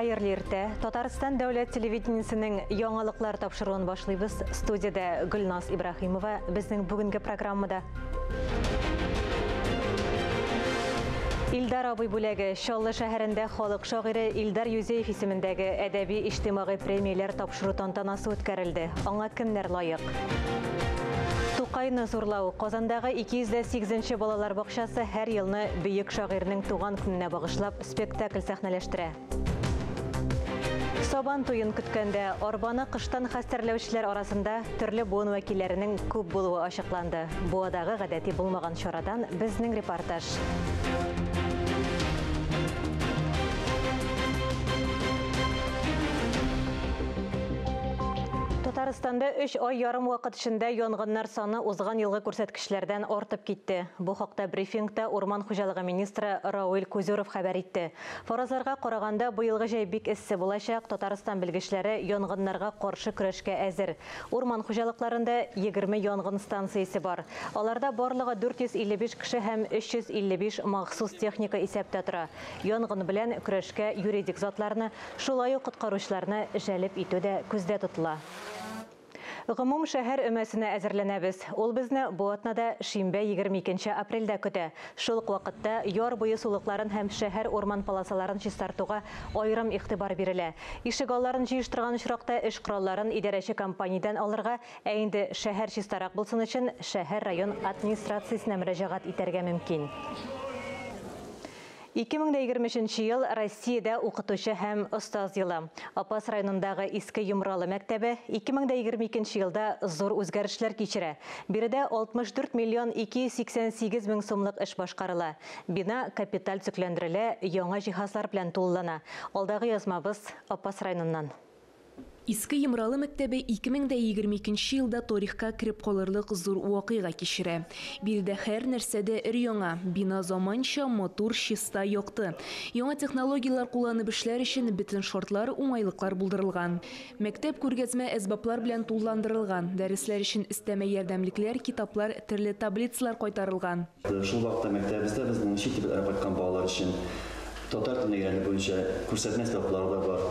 Хайырлы ирте. Татарстан дәүләт телевидениесенең яңалыклар тапшыруын башлыйбыз. Студияда Гөлназ Ибрахимова безнең бүгенге программада. Илдар абый бүләге Чаллы шәһәрендә халык шагыйре Илдар Юзеев исемендәге әдәби-иҗтимагый премияләр тапшыру тантанасы үткәрелде. Аңа кемнәр лаек? Тукайны зурлау Казандагы 208-нче балалар бакчасы һәр елны бөек шагыйрьнең туган көненә багышлап спектакль сәхнәләштерә. Сабан туен көткәндә арбаны кыштан хәстәрләүчеләр арасында төрле буын вәкилләренең күп булуы ачыкланды. Буадагы гадәти булмаган чарадан безнең репортаж. Татарстанда 3 ай ярым вакыт эчендә янгыннар саны узган елгы күрсәткечләрдән артып китте. Бу хакта брифингта Урман хуҗалыгы министры Рауль Кузюров хәбәр итте. Фаразларга караганда быелгы җәй бик эссе булачак. Татарстан белгечләре янгыннарга каршы көрәшкә әзер. Урман хуҗалыкларында 20 янгын станциясе бар. Аларда барлыгы 455 кеше һәм 355 махсус техника исәптә тора. Янгын белән көрәшкә юридик затларны, шулай ук коткаручыларны җәлеп итү дә күздә тотыла. Гомум шәһәр өмәсенә әзерләнәбез. Ул безне бу атнада шимбә 22 апрельдә көтә. Шул ук вакытта яр буе сулыкларын һәм шәһәр урман полосаларын чистартуга аерым игътибар бирелә. Ишегалларын җыештырган очракта эш коралларын идарәче компаниядән алырга, ә инде шәһәр чистарак булсын өчен шәһәр район администрациясенә мөрәҗәгать итәргә мөмкин. 2023 ел Россиядә укытучы һәм остаз елы. Апас районындагы Иске Йомралы мәктәбе 2022 елда зур үзгәрешләр кичерә. Биредә 64 миллион 288 мең сумлык эш башкарыла. Бина капиталь төзекләндерелә, яңа җиһазлар белән тулылана. Алдагы язмабыз Апас районыннан. Иске Йомралы мәктәбе 2022 елда тарихка кирип калырлык зур вакыйга кичерә. Биредә һәр нәрсәдә өр-яңа, бина заманча, мотор, чиста якты. Яңа технологиялар кулланып эшләр өчен бөтен шартлар, уңайлыклар булдырылган. Мәктәп күргәзмә әсбаплар белән тулыландырылган. Дәресләр өчен өстәмә ярдәмлекләр, китаплар, төрле таблицалар кайтарылган. Шул вакытта мәктәбездә безнең чит ил кайткан балалар өчен татар телен өйрәнү буенча күрсәтмә әсбаплар да бар.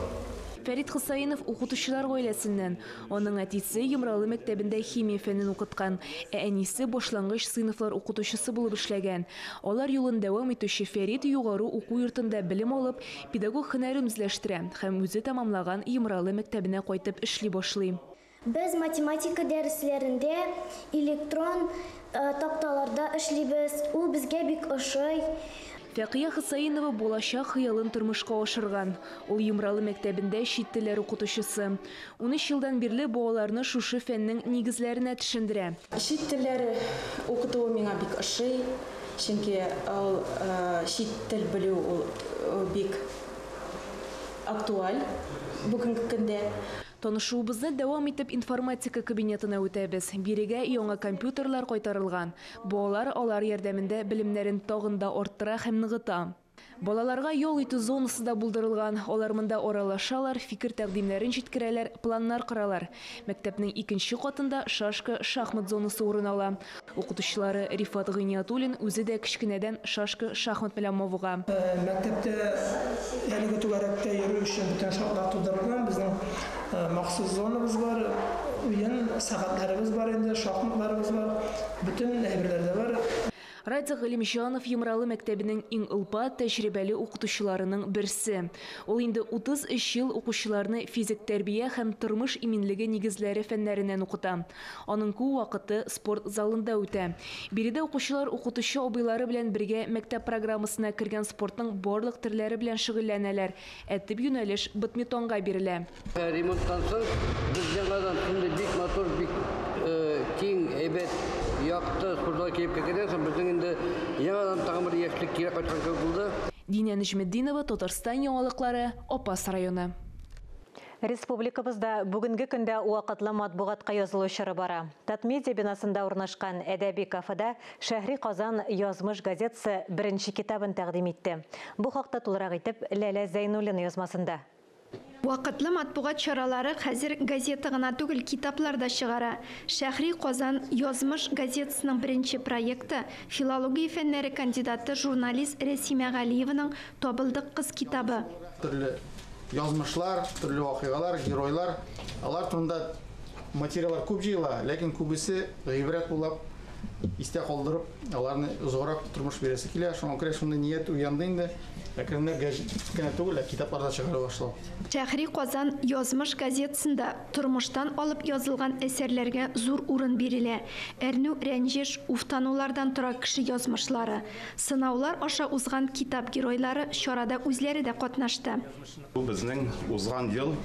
Фәрит Хусаинов укытучылар гаиләсеннән. Аның әтисе Йомралы мәктәбендә химия фәнен укыткан, ә әнисе башлангыч сыйныфлар укытучысы булып эшләгән. Алар юлын дәвам итүче Фәрит югары уку йортында белем алып, педагог һөнәрен үзләштерә һәм үзе тәмамлаган Йомралы мәктәбенә кайтып эшли башлый. Без математика дәресләрендә электрон такталарда эшлибез. Ул безгә бик ошый. Фәкия Хусаинова булачак хыялын тормышка ашырган. Ул Йомралы мәктәбендә чит телләр укытучысы. 13 елдан бирле балаларны шушы фәннең нигезләренә төшендерә. Чит телләр укытуы миңа бик ошый, чөнки ул чит тел белү ул бик актуаль бүгенге көндә. Танышуыбызны дәвам итеп информатика кабинетына үтәбез. Бирегә яңа компьютерлар кайтарылган. Балалар алар ярдәмендә белемнәрен тагын да арттыра һәм ныгыта. Балаларга ял итү зонасы да булдырылган. Алар монда аралашалар, фикер тәкъдимнәрен җиткерәләр, планнар коралар. Мәктәпнең икенче катында шашка шахмат зонасы урын ала. Укытучылары Рифат Гыйниятуллин үзе дә кичкенәдән шашка шахмат белән мавыга. Мәктәптә әлеге түгәрәктә йөрү өчен бүтән шартлар тудырылган. Безнең махсус зонабыз бар, уен сәгатьләребез бар инде, шахматларыбыз бар, бүтән әйберләр дә бар. Радик Галимҗанов Йомралы мәктәбенең иң ылпа тәҗрибәле укытучыларының берсе. Ул инде 33 ел укучыларны физик тәрбия һәм тормыш иминлеге нигезләре фәннәреннән укыта. Аның күп вакыты спорт залында үтә. Биредә укучылар укытучы абыйлары белән бергә мәктәп программасына кергән спортның барлык төрләре белән шөгыльләнәләр. Әтеп юнәлеш бадминтонга бирелә. Ремонттан соң без яңадан бик мотор, бик киң, әйбәт, якты спортзал килеп кергәннән соң безнең инде яңадан тагын бер яшьлек кире кайткан кебек булды. Динә Нижметдинова, Татарстан яңалыклары, Апас районы. Республикабызда бүгенге көндә вакытлы матбугатка язылу чоры бара. Татмедиа бинасында урнашкан әдәби кафеда Шәһри Казан язмыш газетасы беренче китабын тәкъдим итте. Бу хакта тулырак итеп Ләлә Зәйнуллина язмасында. Вакытлы матбугат чаралары хәзер газета гына түгел, китаплар да чыгара. Шәһри Казан язмыш газетасының беренче проекты филология фәннәре кандидаты журналист Рәсимә Галиеваның Табылдык кыз китабы. Төрле язмышлар, төрле вакыйгалар, геройлар, алар турында материаллар күп җыела, ләкин күбесе гыйбрәт булып истә калдырып, аларны озгырак тормыш бирәсе килә. Шуңа күрә шундый ният уянды инде. Әкренләп генә түгел, китапларда чыгара башлау. Шәһри Казан язмыш газетасында тормыштан алып язылган әсәрләргә зур урын бирелә. Әрнү, рәнҗеш, уфтанулардан тора кеше язмышлары. Сынаулар аша узган китап геройлары чарада үзләре дә катнашты. Бу безнең узган ел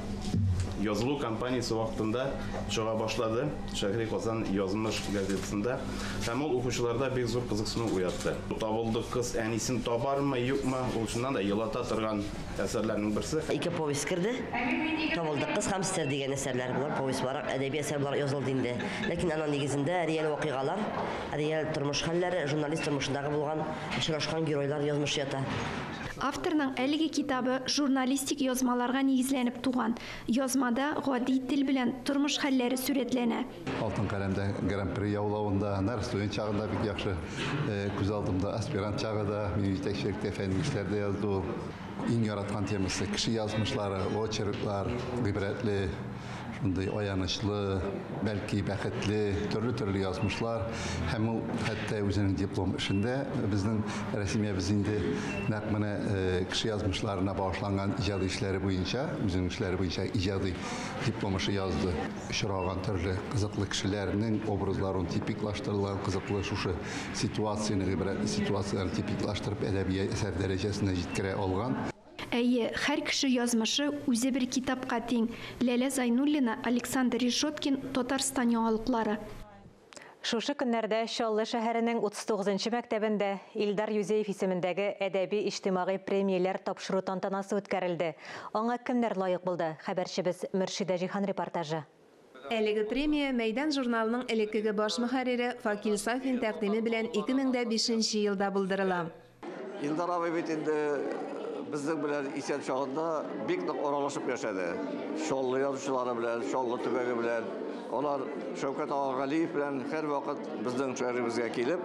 язылу кампаниясе вакытында чыга башлады. Шәһри Казан язмыш газетасында. Һәм ул укучыларда бик зур кызыксыну уятты. Табылды кыз әнисен табармы, юкмы? Ул шуннан да елата торган әсәрләрнең берсе. Ике повесть керде. Табылды кыз һәм сер дигән әсәрләр булар, повестьлар, әдәби әсәрләр язылды инде. Ләкин аның нигезендә реаль вакыйгалар, реаль тормыш хәлләре, журналист тормышындагы булган очрашкан геройлар язмыш ята. Авторның әлеге китабы журналистик язмаларга нигезләнеп туган. Язмада гади тел белән тормыш хәлләре сүрәтләнә. Алтын каләмдә гран-при яулавында, студент чагында бик яхшы күз алдымда, аспирант чагында, мин җитәкчелектә фән эшләрдә язды. Иң яраткан темасы кеше язмышлары, очерклар, гыйбрәтле, шундай аянычлы, бәлки бәхетле, төрле язмышлар. Һәм ул хәтта үзенең диплом эшендә безнең рәсемиябез инде нәкъ менә кеше язмышларына багышланган иҗади эшләре буенча, үзенең эшләре буенча иҗади диплом эше язды. Очраган төрле кызыклы кешеләрнең образларын типиклаштырылган, кызыклы шушы ситуацияны, гыйбрәтле ситуацияләрне типиклаштырып әдәби әсәр дәрәҗәсенә җиткерә алган. Әйе, һәр кеше язмышы үзе бер китапка тиң. Ләлә Зайнуллина, Александр Решоткин, Татарстан яңалыклары. Шушы көннәрдә Чаллы шәһәренең 39-нчы мәктәбендә Илдар Юзеев исемендәге әдәби-иҗтимагый премияләр тапшыру тантанасы үткәрелде. Аңа кемнәр лаек булды? Хәбәрчебез Мөршидә Җихан репортажы. Әлеге премия Мәйдан журналының элеккеге баш мөхәррире Факил Сафин тәкъдиме белән 2005 елда булдырыла. Илдар абый бит инде безнең белән исән чагында бик нык аралашып яшәде. Чаллы язучылары белән, Чаллы төбәге белән, алар Шәүкәт Агалиев белән һәр вакыт безнең шәһәребезгә килеп,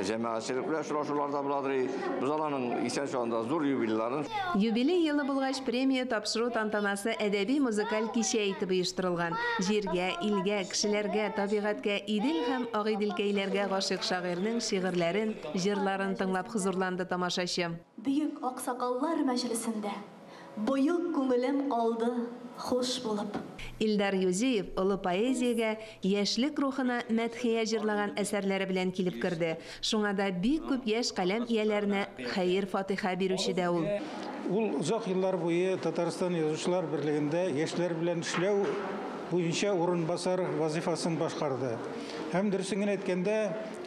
җәмәгатьчелек белән очрашуларда буладыр. Без аларның исән чагында зур юбилейларын. Юбилей елы булгач премия тапшыру тантанасы әдәби музыкаль кичә итеп оештырылган. Җиргә, илгә, кешеләргә, табигатькә, Идел һәм Агыйделкәйләргә гашыйк шагыйрьнең шигырьләрен, җырларын тыңлап хузурланды тамашачы. Бөек аксакаллар мәҗлесендә бөек күңелем калды хуш булып. Илдар Юзеев олы поэзиягә, яшьлек рухына мәдхия җырлаган әсәрләре белән килеп керде. Шуңа да бик күп яшь каләм ияләренә хәер фатиха бирүче дә ул. Ул узак еллар буе Татарстан язучылар берлегендә яшьләр белән эшләү буенча урынбасар вазифасын башкарды. Һәм дөресен әйткәндә,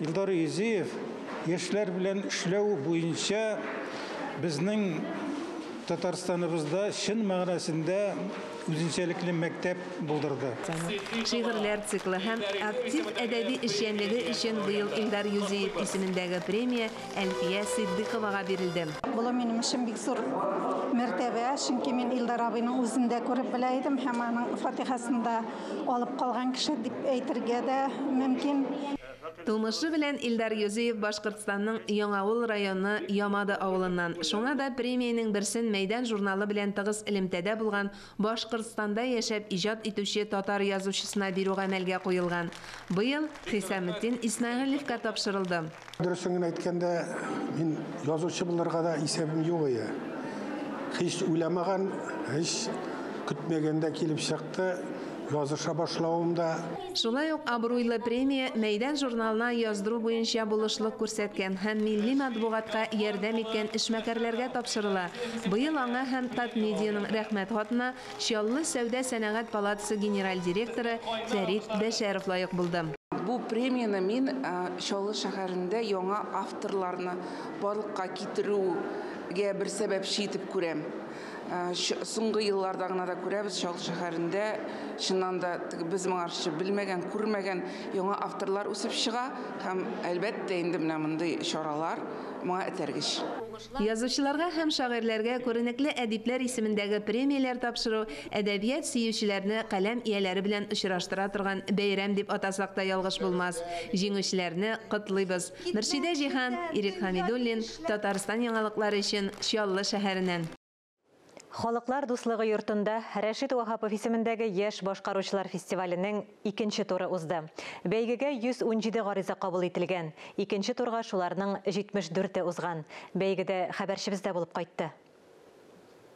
Илдар Юзеев яшьләр белән эшләү буенча безнең Татарстаныбызда чын мәгънәсендә үзенчәлекле мәктәп булдырды. Шигырьләр циклы һәм актив әдәби эшчәнлеге өчен быел Илдар Юзеев исемендәге премия Әлфия Сиддыйковага бирелде. Бу минем өчен бик зур мәртәбә, чөнки мин Илдар абыйның үзендә күреп белә идем һәм аның фатихасында алып калган кеше дип әйтергә дә мөмкин. Тумышы белән Илдар Юзеев Башкортстанның Яңавыл районы Ямады авылыннан. Шуңа да премияның берсен Мәйдан журналы белән тыгыз элемтәдә булган Башкортстанда яшәп иҗат итүче татар язучысына бирү гамәлгә куелган. Быел Хисаметтин Исмәгыйлевка тапшырылды. Дөресен әйткәндә, мин язучы булырга да исәбем юк иде. Һич уйламаган, һич көтмәгәндә килеп чыкты. Языша башлавымда. Шулай ук абруйлы премия Мәйдан журналына яздыру буенча булышлык күрсәткән һәм милли матбугатка ярдәм иткән эшмәкәрләргә тапшырыла. Быел аңа һәм Татмедианың рәхмәт хатына Чаллы сәүдә сәнәгать палатасы генераль директоры Фәрит Бәшәров лаек булды. Бу премияны мин Чаллы шәһәрендә яңа авторларны барлыкка китерүгә бер сәбәпче итеп күрәм. Соңгы елларда гына да күрәбез, Чаллы шәһәрендә чыннан да без моңарчы белмәгән, күрмәгән яңа авторлар үсеп чыга һәм әлбәттә инде менә мондый чаралар моңа этәргеч. Язучыларга һәм шагыйрьләргә күренекле әдипләр исемендәге премияләр тапшыру әдәбият сөючеләрне каләм ияләре белән очраштыра торган бәйрәм дип атасак та ялгыш булмас. Җиңүчеләрне котлыйбыз. Мөршидә Җихан, Ирек Хамидуллин, Татарстан яңалыклары өчен Чаллы шәһәреннән. Халыклар дуслыгы йортында Рәшит Вахапов исемендәге яшь башкаручылар фестиваленең 2нче туры узды. Бәйгегә 117 гариза кабул ителгән. 2нче турга шуларның 74-е узган. Бәйгедә хәбәрчебездә булып кайтты.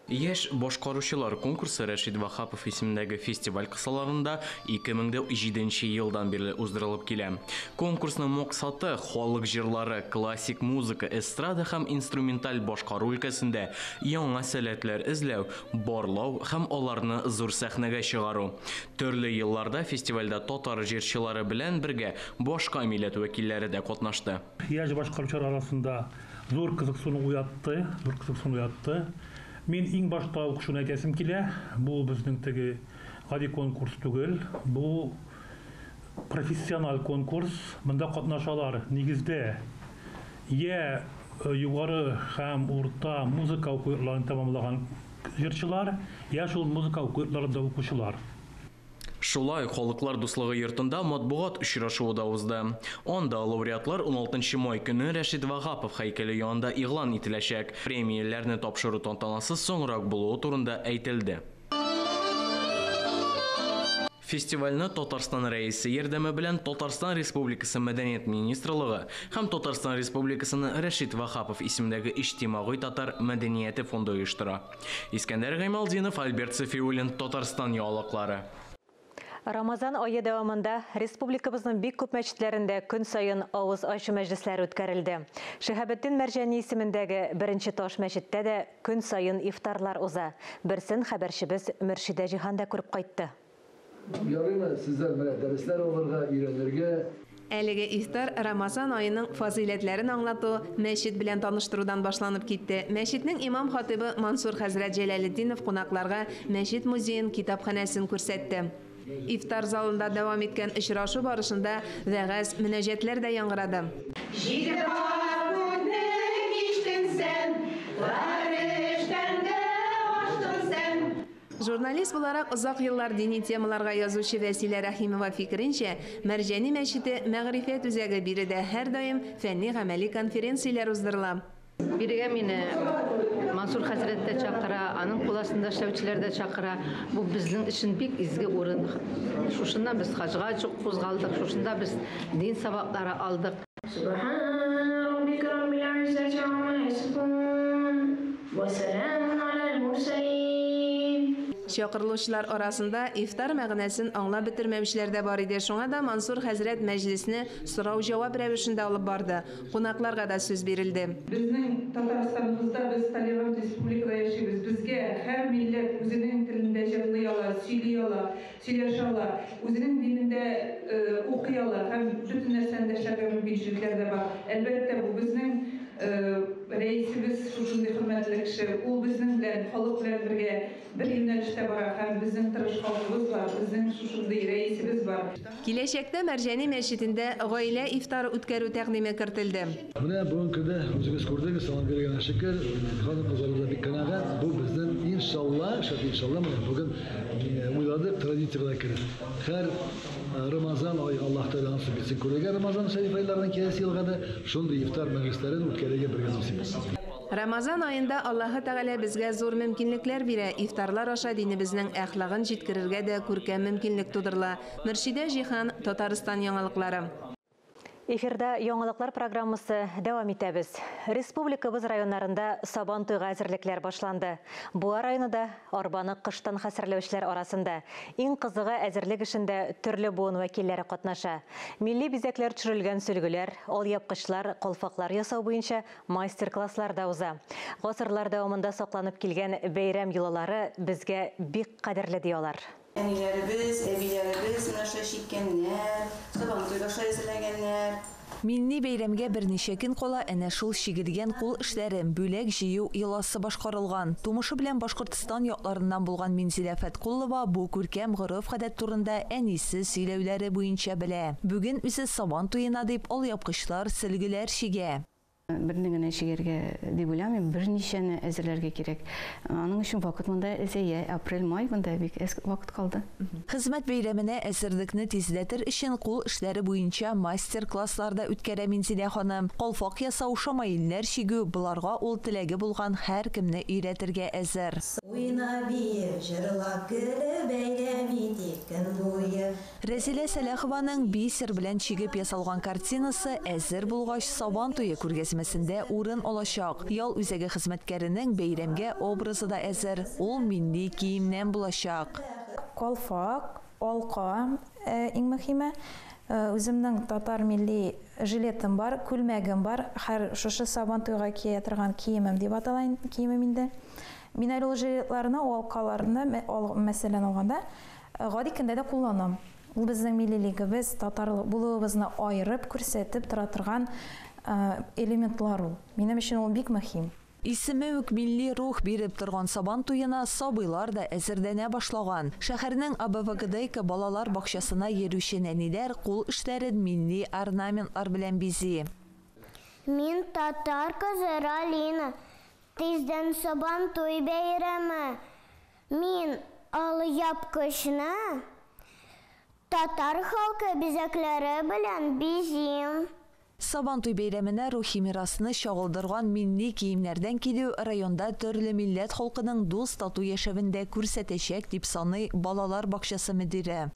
Яшь башкаручылар конкурсы Рәшит Вахапов исемендәге фестиваль кысаларында 2007 елдан бирле уздырылып килә. Конкурсның максаты халык җырлары, классик музыка, эстрада һәм инструменталь башкару өлкәсендә яңа сәләтләр эзләү, барлау һәм аларны зур сәхнәгә чыгару. Төрле елларда фестивальдә татар җырчылары белән бергә башка милләт вәкилләре дә катнашты. Яшь башкаручылар арасында зур кызыксыну уятты. Мен иң башта укышуны әйтәсем килә. Бу безнең теге гади конкурс түгел. Бу профессиональ конкурс. Монда катнашалар нигездә я югары һәм урта музыка укуларын тәмамлаган җырчылар, я шул музыка укуларында укучылар. Шулай халыклар дуслыгы йортында матбугат очрашуы да узды. Анда лауреатлар 16 май көне Рәшит Вахапов һәйкәле янында игълан ителәчәк. Премияләрне тапшыру тантанасы соңрак булуы турында әйтелде. Фестивальны Татарстан рәисе ярдәме белән Татарстан Республикасы Мәдәният министрлыгы һәм Татарстан Республикасының Рәшит Вахапов исемендәге Иҗтимагый татар мәдәнияте фонды оештыра. Искәндәр Гаймалдинов, Альберт Сафиуллин, Татарстан яулыклары. Рамазан айы дәвамында республикабызның бик күп мәчетләрендә көн сайын авыз ачу мәҗлесләре үткәрелде. Шәһәбетдин Мәрҗани исемендәге 1нче таш мәчеттә дә көн сайын ифтарлар уза. Берсен хәбәрчебез Мөршидә Җиһан да күреп кайтты. Ярыймы сезләр менә дәресләр алырга, өйрәнергә? Әлеге ифтар Рамазан айының фазиләтләрен аңлату мәчет белән таныштырудан башланып китте. Мәчетнең имам хатибы Мансур хәзрәт Җәләлетдинов кунакларга мәчет музеен, китапханәсен күрсәтте. Ифтар залында дәвам иткән очрашу барышында вәгазь, мөнәҗәтләр дә яңгырады. Журналист буларак озак еллар дини темаларга язучы Вәсилә Рәхимова фикеренчә, Мәрҗани мәчете мәгърифәт үзәге биредә һәр даим фәнни-гамәли конференцияләр уздырыла. Бирегә мине Мансур хәзрәт тә чакыра, аның куласында эшләүчеләр дә чакыра. Бу безнең өчен бик изге урын. Шушында без хаҗга чык кузгалдык, шушында без дин сабаклары алдык. Чакырылучылар арасында ифтар мәгънәсен аңлап бетермәүчеләр дә бар иде. Шуңа да Мансур хәзрәт мәҗлисне сорау-җавап рәвешендә алып барды. Кунакларга да сүз бирелде. Безнең Татарстаныбызда без толерант республикада яшибез. Безгә һәр милләт үзенең телендә җырлый ала, сөйли ала, сөйләшә ала, үзенең динендә укый ала һәм бөтен нәрсәне эшләргә мөмкинлекләр дә бар. Әлбәттә, бу безнең рәисебез шушындый хөрмәтле кеше. Ул безнең белән, халык белән бергә бер юнәлештә бара һәм безнең тырышканлыгыбыз бар, безнең шушындый рәисебез бар. Киләчәктә Мәрҗани мәчетендә гаилә ифтары үткәрү тәкъдиме кертелде. Менә бүген көндә үзегез күрдегез, салам биргән шөкер, ханым кызларыбыз да бик канәгать. Бу безнең иншалла, менә бүген уйладык традициягә кереп. Һәр Рамазан ай Аллаһ Тәгалә насыйп итсен күрергә Рамазан шәриф айларының киләсе елга да шундый ифтар мәҗлесләрен үткәрергә бергә насыйп итсен. Рамазан айында Аллаһ Тәгалә безгә зур мөмкинлекләр бирә. Ифтарлар аша динебезнең әхлагын җиткерергә дә күркәм мөмкинлек тудырыла. Мөршидә Җиһан, Татарстан яңалыклары. Эфирда яңалыклар программасы дәвам итәбез. Республикабыз районнарында Сабан туйга әзерлекләр башланды. Буа районында арбаны кыштан хәсерләүчеләр арасында иң кызыгы әзерлек эшендә төрле буын вәкилләре катнаша. Милли бизәкләр төшерелгән сөлгеләр, алъяпкычлар, калфаклар ясау буенча мастер-класслар да уза. Гасырлар дәвамында сакланып килгән бәйрәм йолалары безгә бик кадерле диялар. Әниләребез, әбиләребез менә шиккәннәр, Сабан туйга әзерләгәннәр. Милли бәйрәмгә берничә көн кала әнә шул шигелгән кул эшләре, бүләк җыю йоласы башкарылган. Тумышы белән Башкортстан якларыннан булган Минзилә Фәткулова бу күркәм гореф-гадәт турында әнисе сөйләүләре буенча белә. Бүген үзе Сабан туена дип алъяпкычлар, сөлгеләр чигә. Бірні генә шигәргә дип уйлыйм, берничәне әзерләргә кирәк. Аның өчен вакыт монда әзәйә, апрель-май монда бик вакыт калды. Хезмәт бәйрәменә әзерлекне тизләтер өчен кул эшләре буенча мастер-классларда үткәрә Минзилә ханым. Калфак ясау, шамаилләр чигү, буларга ул теләге булган һәр кемне өйрәтергә әзер. Рәзилә Сәләхованың бисер белән чигеп ясалган картинасы әзер булгач Сабан туе күргәзмәсендә урын алачак. Ял үзәге хезмәткәренең бәйрәмгә образы да әзер. Ул милли киемнән булачак. Калфак, алка, иң мөһиме, үземнең татар милли жилетым бар, күлмәгем бар. Һәр шушы Сабан туйга кия торган киемем дип аталган киемем инде. Мин әле жилетларны, алкаларны, мәсәлән алганда, гади көндә дә кулланам. Ул безнең миллилегебез, татарлык булуыбызны айырып күрсәтеп тора торган элементлар ул. Минем өчен ул бик мөһим. Исеме үк милли рух биреп торган Сабан туена сабыйлар да әзерләнә башлаган. Шәһәрнең АБВГДК балалар бакчасына йөрүче нәниләр кул эшләрен милли орнаментлар белән бизи. Мин татар кызы Алина. Тиздән Сабан туй бәйрәме. Мин алъяпкычны татар халкы бизәкләре белән бизим. Сабан туй бәйрәменә рухи мирасны чагылдырган милли киемнәрдән килү районда төрле милләт халкының дус тату яшәвендә күрсәтәчәк дип саный балалар бакчасы мөдире.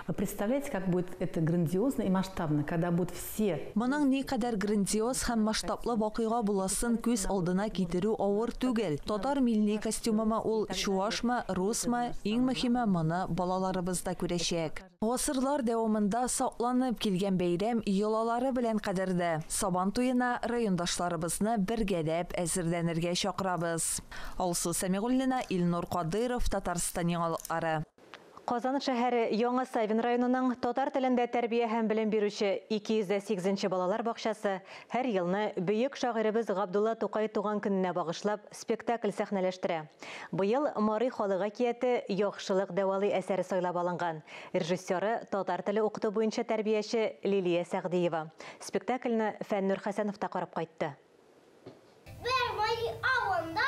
Вы представляете, как будет это грандиозно и масштабно, когда будут все. Моның никадәр грандиоз һәм масштаблы вакыйга буласын күз алдына китерү авыр түгел. Татар милли костюмыма ул чуашмы, русмы, иң мөһиме моны балаларыбыз да күрәчәк. Гасырлар дәвамында сакланып килгән бәйрәм йолалары белән кадерле. Сабан туена райондашларыбызны бергәләп әзерләнергә чакырабыз. Алсу Сәмигуллина, Илнур Кадыров, Татарстан яңалыклары. Казан шәһәре Яңа Савин районының татар телендә тәрбия һәм белем бирүче 208-нче балалар бакчасы һәр елны бөек шагыйребез Габдулла Тукай туган көненә багышлап спектакль сәхнәләштерә. Быел Мари халык әкияте яхшылык дәвалый әсәре сайлап алынган. Режиссеры татар теле укыту буенча тәрбияче Лилия Сәгъдиева. Спектакльне Фәннур Хәсәнов та карап кайтты. Бер Мари авында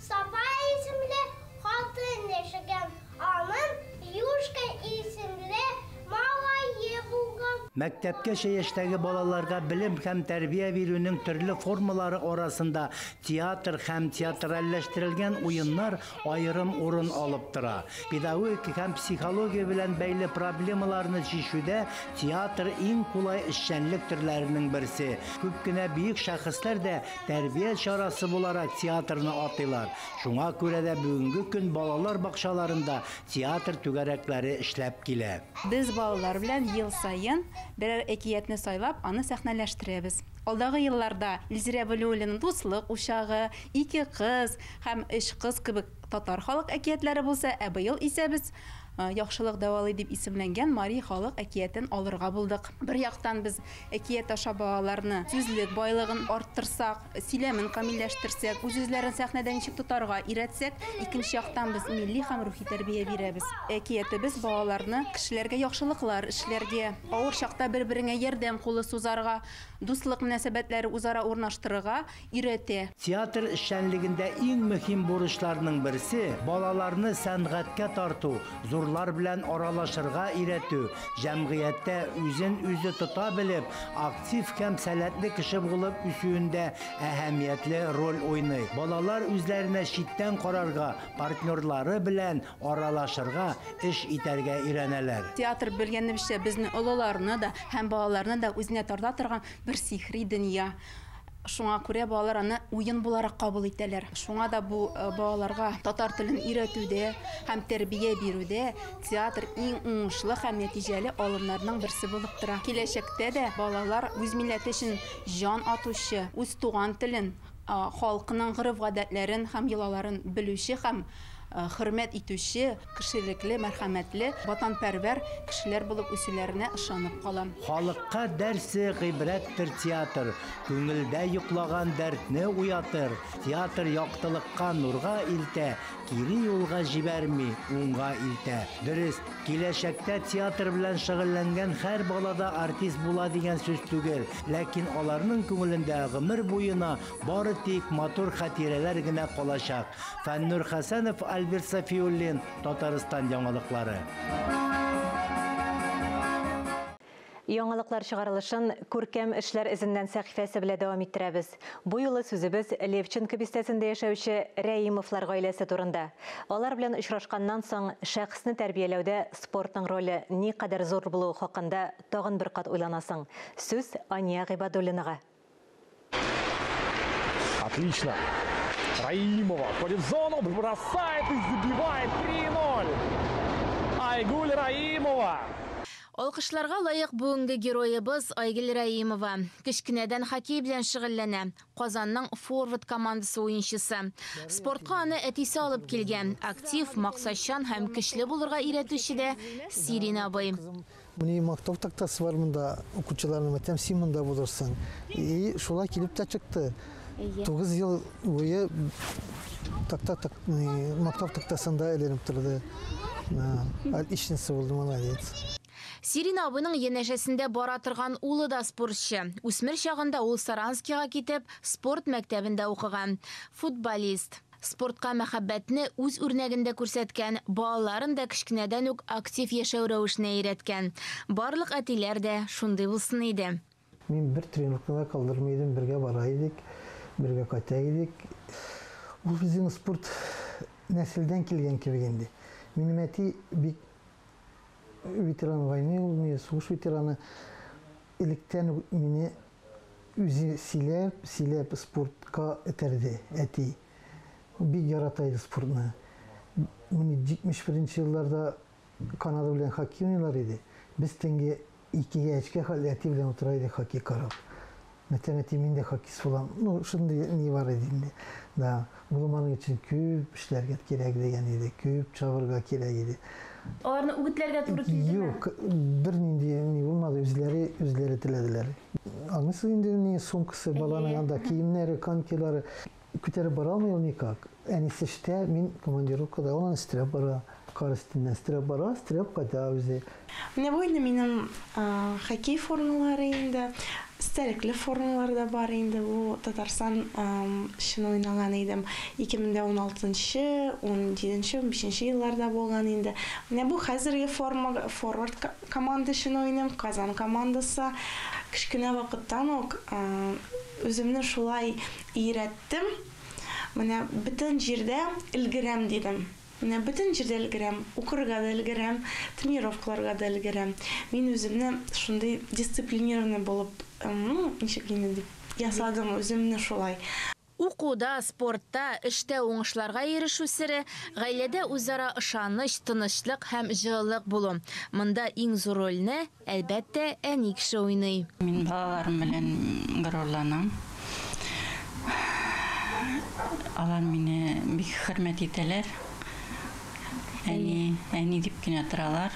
Сапа исемле хатын яшәгән. Аның Юшка исемле малайы булган. Мәктәпкәчә яшьтәге балаларга белем һәм тәрбия бирүнең төрле формалары арасында театр һәм театральләштерелгән уеннар аерым урын алып тора. Педагогика һәм психология белән бәйле проблемаларны чишүдә театр иң кулай эшчәнлек төрләренең берсе. Күп кенә бөек шәхесләр дә тәрбия чарасы буларак театрны атыйлар. Шуңа күрә дә бүгенге көн балалар бакчаларында театр түгәрәкләре эшләп килә. Без балалар белән ел сайын берәр әкиятне сайлап, аны сәхнәләштерәбез. Алдагы елларда Илзирә Вәлиулланың Дуслык учагы, Ике кыз һәм Өч кыз кебек татар халык әкиятләре булса, быел исә без яхшылык дәвалый дип исемләнгән Мари халык әкиятен алырга булдык. Бер яктан без әкият аша балаларны сүзлек байлыгын арттырсак, сөйләмен камилләштерсәк, үз-үзләрен сәхнәдә ничек тотарга өйрәтсәк, икенче яктан без милли һәм рухи тәрбия бирәбез. Әкиятебез балаларны кешеләргә яхшылыклар эшләргә, авыр чакта бер-береңә ярдәм кулы сузарга, дуслык мөнәсәбәтләре үзара урнаштырырга өйрәтә. Театр эшчәнлегендә иң мөһим бурычларның берсе балаларны сәнгатькә тарту, зурлар белән аралашырга өйрәтү, җәмгыятьтә үзен үзе тота белеп, актив һәм сәләтле кеше булып үсүендә әһәмиятле роль уйный. Балалар үзләренә читтән карарга, партнерлары белән аралашырга, эш итәргә өйрәнәләр. Театр белгәнебезчә безнең олыларны да һәм балаларны да үзенә тарта торган бер сихри дөнья. Шуңа күрә балалар аны уен буларак кабул итәләр. Шуңа да бу балаларга татар телен өйрәтүдә һәм тәрбия бирүдә театр иң уңышлы һәм нәтиҗәле алымнарның берсе булып тора. Киләчәктә дә балалар үз милләте өчен җан атучы, үз туган телен, халкының гырыф гадәтләрен һәм йолаларын белүче һәм хөрмәт итүче, кешелекле, мәрхәмәтле, ватанпәрвәр кешеләр булып үсүләренә ышанып калам. Халыкка дәрсе гыйбрәттер театр, күңелдә йоклаган дәртне уятыр. Театр яктылыкка, нурга илтә, кире юлга җибәрми, уңга илтә. Дөрес, киләчәктә театр белән шөгыльләнгән һәр балада артист була дигән сүз түгел, ләкин аларның күңелендә гомер буена бары тик матур хатирәләр генә калачак. Фәннур Хәсәнов, Альберт Сафиуллин, Татарстан яңалыклары. Яңалыклар чыгарылышын күркәм эшләр эзеннән сәхифәсе белән дәвам иттерәбез. Бу юлы сүзебез Левченко бистәсендә яшәүче Рәимовлар гаиләсе турында. Алар белән очрашканнан соң шәхесне тәрбияләүдә спортның роле никадәр зур булуы хакында тагын бер кат уйланасың. Сүз Ания Гыйбадуллинага. Отлично. Раимова входит в зону, бросает и забивает 3-0. Айгуль Раимова. Алкышларга лайык бүгенге героебыз Айгөл Раимова. Кичкенәдән хоккей белән шөгыльләнә. Казанның форвард командасы уенчысы. Спортка аны әтисе алып килгән. Актив, максатчан һәм көчле булырга өйрәтүче дә Сирин абый. Мені мактап тактасы бар мында, укучыларның мәктәп симында булырсың. И шулай килеп тә чыкты. 9 ел буе мактап тактасында эленеп торды. Ишенсе булды, молодец. Сирин абыйның янәшәсендә бара торган улы да спортчы. Үсмер чагында ул Саранскига китеп, спорт мәктәбендә укыган. Футболист. Спортка мәхәббәтне үз үрнәгендә күрсәткән, балаларын да кичкенәдән үк актив яшәү рәвешенә өйрәткән. Барлык әтиләр дә шундый булсын иде. Мин бер тренировкага калдырмыйдым, бергә бара идек, бергә кайта идек. Ул безнең спорт нәселдән килгән кебек инде. Минем әти бик ветеран войны, ул сугыш ветераны. Электән мине үзе сөйләп спортка этәрде әти. Бик яратайды спортны. Мені 71-нче елларда Канада белән хоккей уйныйлар иде. Без тәңге 2-3 хәл әти белән утыра идек хоккей карап. Мәтәмәти мин дә хоккейст булам. Ну, шундый ни бар иде инде. Да, булманың өчен күп эшләргә кирәк дигән иде. Күп чабырга кирәк иде. Аларны үгетләргә туры килде. Юк, бернинди ни булмады, үзләре теләделәр. Анысы инде ни сумкасы, баланың анда киемнәре, конькилары күтәреп бара алмый ул никак. Әнисе эштә, мин командировкада, ул өстерәп бара, карыстыннан өстерәп бара, өстерәп кайта үзе. Менә бу инде минем хоккей формалары инде, истәлекле формалар да бар инде. Бу Татарстан өчен уйнаган идем. 2016-17, 15 елларда булган инде. Менә бу хәзерге форма форвард команда өчен уйнам, Казан командасы. Кичкенә вакыттан ук үземне шулай өйрәттем. Менә бөтен җирдә илгерәм дидем. Менә бөтен җирдә илгерәм, укырга да илгерәм, тренировкаларга да илгерәм. Мин үземне шундый дисциплинированный булып, ничек инде ясадым үземне шулай. Укуда, спортта, эштә уңышларга ирешү сере, гаиләдә үзара ышаныч, тынычлык һәм җылылык булу. Монда иң зур рольне, әлбәттә, әни кеше уйный. Мин балаларым белән горурланам. Алар мине бик хөрмәт итәләр. Әни дип кенә торалар.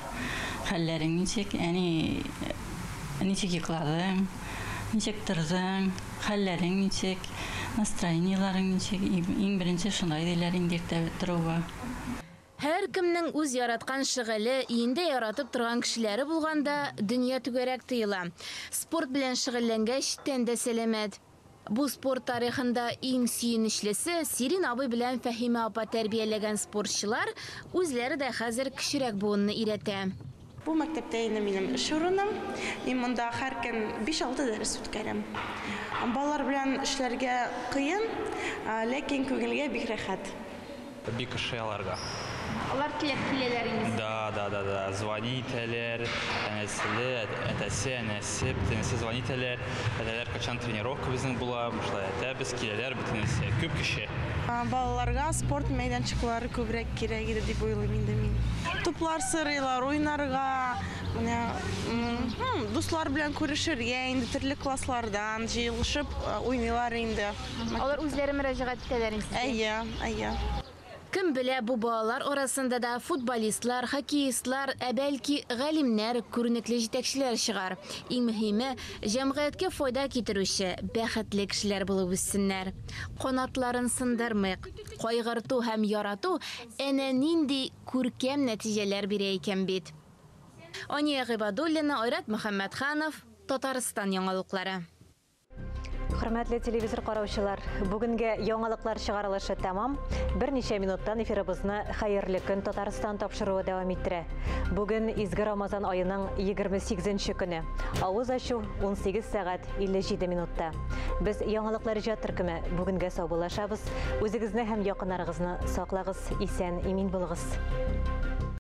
Хәлләрең ничек? Әни ничек йокладың? Ничек тордың? Хәлләрең ничек? Настроениеларың ничек? Иң беренче шундай диләр инде иртә торуга. Һәр кемнең үз яраткан шөгыле, инде яратып торган кешеләре булганда, дөнья түгәрәк тоела. Спорт белән шөгыльләнгәч, тәндә сәламәт. Бу спорт тарихында иң сөенечлесе Сирин абый белән Фәһимә апа тәрбияләгән спортчылар үзләре дә хәзер кечерәк буынны өйрәтә. Бу мәктәптә инде минем эш урыным. Мин монда һәр көн 5-6 дәрес үткәрәм. Балалар белән эшләргә кыен, ләкин күңелгә бик рәхәт. Бик ошый аларга. Алар теләп киләләр инде. Да. Звонителер, әтәсе, звонителер. Әтәләр качан тренировка безнең була, шулай әтәбез киләләр бөтенесе. Күп кеше. Балаларга спорт мәйданчыклары күбрәк кирәк иде дип уйлыйм инде мин. Туплар сырыйлар, уйнарга, дуслар белән күрешергә, инде төрле класслардан җыелышып уйныйлар инде. Алар үзләре мөрәҗәгать итәләр инде. Әйе. Кім біле, бу балалар арасында да футболистлар, хоккеистлар, бәлки галимнәр, күренекле җитәкчеләр чыгар. Иң мөһиме, җәмгыятькә файда китерүче, бәхетле кешеләр булып үссеннәр. Канатларын сындырмыйк, кайгырту һәм ярату әнә нинди күркәм нәтиҗәләр бирә икән бит. Ания Гыйбадуллина, Айрат Мөхәммәтханов, Татарстан яңалыклары. Хөрмәтле телевизор караучылар, бүгенге яңалыклар чыгарылышы тәмам. Берничә минуттан эфирыбызны хәерле көн Татарстан тапшыруы дәвам иттерә. Бүген изге Рамазан аеның 28нче көне. Авыз ачу 18 сәгать 57 минутта. Без яңалыклар иҗат төркеме бүгенгә саубуллашабыз. Үзегезне һәм якыннарыгызны саклагыз, исән, имин булыгыз.